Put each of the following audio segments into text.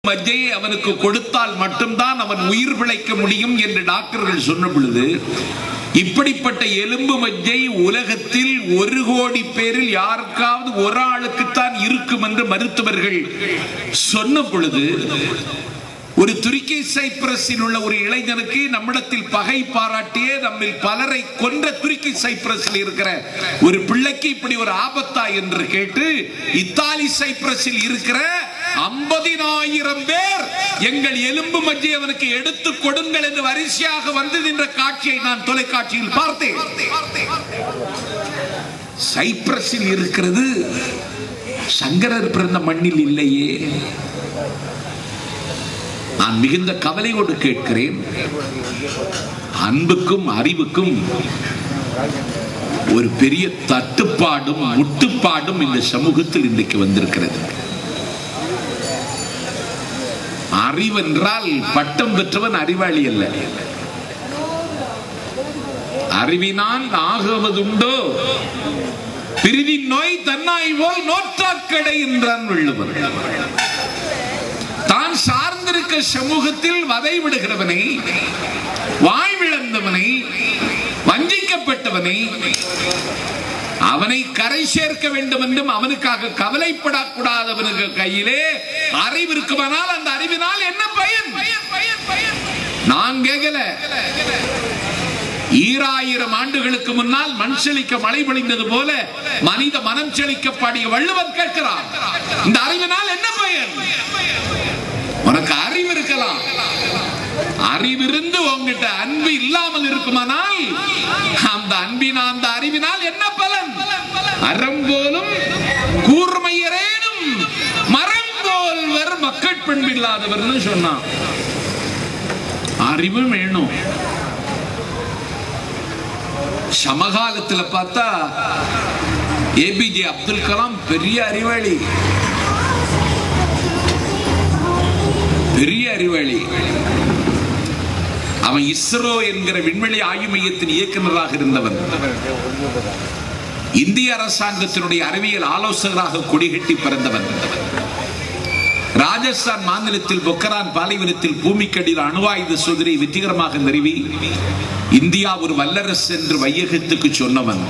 மஜ்ஜையை அவனுக்கு கொடுத்தால் மட்டும்தான் அவன் உயிர் பிழைக்க முடியும் என்று டாக்டர்கள் சொன்ன பொழுது, இப்படிப்பட்ட எலும்பு மஜ்ஜை உலகத்தில் 1 கோடி பேரில் யாருக்காவது ஒரு ஆளுக்குத்தான் இருக்கும் என்று மருத்துவர்கள் சொன்ன பொழுது, ஒரு துருக்கி சைப்ரஸில் உள்ள ஒரு இளைஞனுக்கு நம்மிடத்தில் பகை பாராட்டியே நம்மில் பலரை கொன்ற துருக்கி சைப்ரஸில் இருக்கிற ஒரு பிள்ளைக்கு இப்படி ஒரு ஆபத்தா என்று கேட்டு, இத்தாலி சைப்ரஸில் இருக்கிற 50,000 பேர் எங்கள் எலும்பு மஜ்ஜை அவனுக்கு எடுத்துக் கொடுங்கள் என்று வரிசையாக வந்து நின்ற காட்சியை நான் தொலைக்காட்சியில் பார்த்தேன். சைப்ரஸில் இருக்கிறது சங்கரர் பிறந்த மண்ணில் இல்லையே. நான் மிகுந்த கவலையோடு கேட்கிறேன். அன்புக்கும் அறிவுக்கும் ஒரு பெரிய தட்டுப்பாடும் முட்டுப்பாடும் இந்த சமூகத்தில் இன்றைக்கு வந்திருக்கிறது. அறிவென்றால் பட்டம் பெற்றவன் அறிவாளி அல்ல. அறிவினால் ஆகுவதுண்டோ பிரிதின் நோய் தன்னாய் போல் நோற்றாக்கடை என்றான் வள்ளுவர். தான் சார்ந்திருக்க சமூகத்தில் வதை விடுகிறவனை, வாழ்விழந்தவனை, வஞ்சிக்கப்பட்டவனை, அவனை கரை சேர்க்க வேண்டும் என்றும் அவனுக்காக கவலைப்படக்கூடாதவனுக்கு கையிலே அறிவு இருக்குமானால் அந்த அறிவினால் என்ன பயன்? நான் கேட்கல. 2000 ஆண்டுகளுக்கு முன்னால் மண் செழிக்க மழை பொழிந்தது போல மனித மனம் செழிக்க பாடிய வள்ளுவர் கேட்கிறார், இந்த அறிவினால் என்ன பயன்? உனக்கு அறிவு இருக்கலாம், அறிவிருந்து உங்ககிட்ட அன்பு இல்லாமல் இருக்குமானால் அந்த அறிவினால் என்ன பலன்? அறம் போலும் கூர்மையரேனும் மரம் போல்வர் மக்கள் பண்பில்லாதவர்னு சொன்னான். அறிவு வேணும். சமகாலத்தில் பார்த்தா ஏபிஜே அப்துல் கலாம் பெரிய அறிவாளி, பெரிய அறிவாளி. அவன் இஸ்ரோ என்கிற விண்வெளி ஆய்வு மையத்தின் இயக்குநராக இருந்தவன். இந்திய அரசாங்கத்தினுடைய அறிவியல் ஆலோசகராக கொடிகட்டி பிறந்தவன். ராஜஸ்தான் மாநிலத்தில் பொக்கரான் பாலைவனத்தில் பூமிக்கடியில் அணுவாயுத சோதனை வெற்றிகரமாக நிறுவி இந்தியா ஒரு வல்லரசு என்று வையகத்துக்கு சொன்னவன்.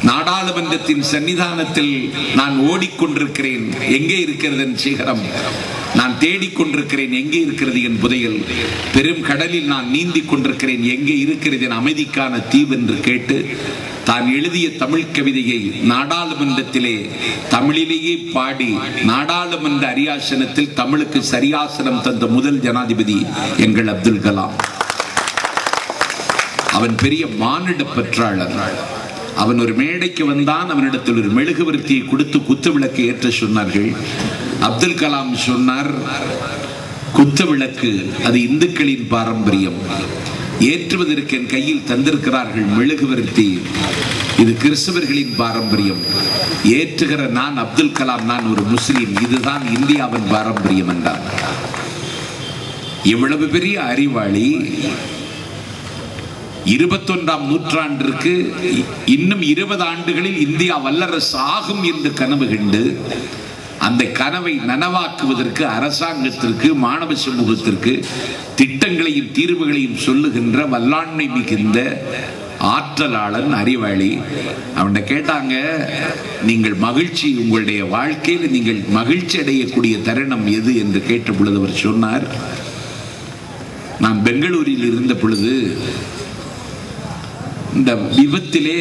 நாடாளுமன்றத்தின் சன்னிதானத்தில் நான் ஓடிக்கொண்டிருக்கிறேன், எங்கே இருக்கிறது என் சிகரம்? நான் தேடிக்கொண்டிருக்கிறேன், எங்கே இருக்கிறது என் புதையல்? பெரும் கடலில் நான் நீந்தி கொண்டிருக்கிறேன், எங்கே இருக்கிறது என் அமைதிக்கான தீவு என்று கேட்டு தான் எழுதிய தமிழ் கவிதையை நாடாளுமன்றத்திலே தமிழிலேயே பாடி நாடாளுமன்ற அரியாசனத்தில் தமிழுக்கு சரியாசனம் தந்த முதல் ஜனாதிபதி எங்கள் அப்துல் கலாம். அவன் பெரிய மானிட பற்றாளர். அவன் ஒரு மேடைக்கு வந்தான். அவனிடத்தில் ஒரு மெழுகுவர்த்தியை கொடுத்து குத்து விளக்கு ஏற்ற சொன்னார்கள். அப்துல் கலாம் சொன்னார், குத்து விளக்கு அது இந்துக்களின் பாரம்பரியம், ஏற்றுவதற்கு என் கையில் தந்திருக்கிறார்கள் மெழுகுவர்த்தி, இது கிறிஸ்தவர்களின் பாரம்பரியம். ஏற்றுகிற நான் அப்துல் கலாம், நான் ஒரு முஸ்லிம், இதுதான் இந்தியாவின் பாரம்பரியம் என்றார். இவ்வளவு பெரிய அறிவாளி 21ஆம் நூற்றாண்டிற்கு இன்னும் 20 ஆண்டுகளில் இந்தியா வல்லரசு ஆகும் என்று கனவு கண்டு அந்த கனவை நனவாக்குவதற்கு அரசாங்கத்திற்கு, மாணவ சமூகத்திற்கு திட்டங்களையும் தீர்வுகளையும் சொல்லுகின்ற வல்லாண்மை மிகுந்த ஆற்றலாளன், அறிவாளி. அவன்கிட்ட கேட்டாங்க, நீங்கள் மகிழ்ச்சி, உங்களுடைய வாழ்க்கையில் நீங்கள் மகிழ்ச்சி அடையக்கூடிய தருணம் எது என்று கேட்ட பொழுது அவர் சொன்னார், நான் பெங்களூரில் இருந்த பொழுது இந்த விபத்திலே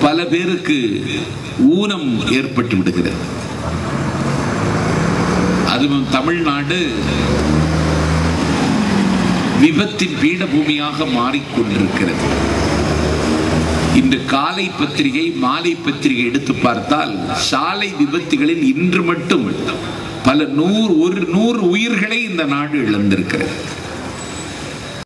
பல பேருக்கு ஊனம் ஏற்பட்டு விடுகிறது. அதுவும் தமிழ்நாடு விபத்தின் பீடபூமியாக மாறிக்கொண்டிருக்கிறது. இன்று காலை பத்திரிகை, மாலை பத்திரிகை எடுத்து பார்த்தால் சாலை விபத்துகளில் இன்று மட்டும் பல 100 உயிர்களை இந்த நாடு இழந்திருக்கிறது.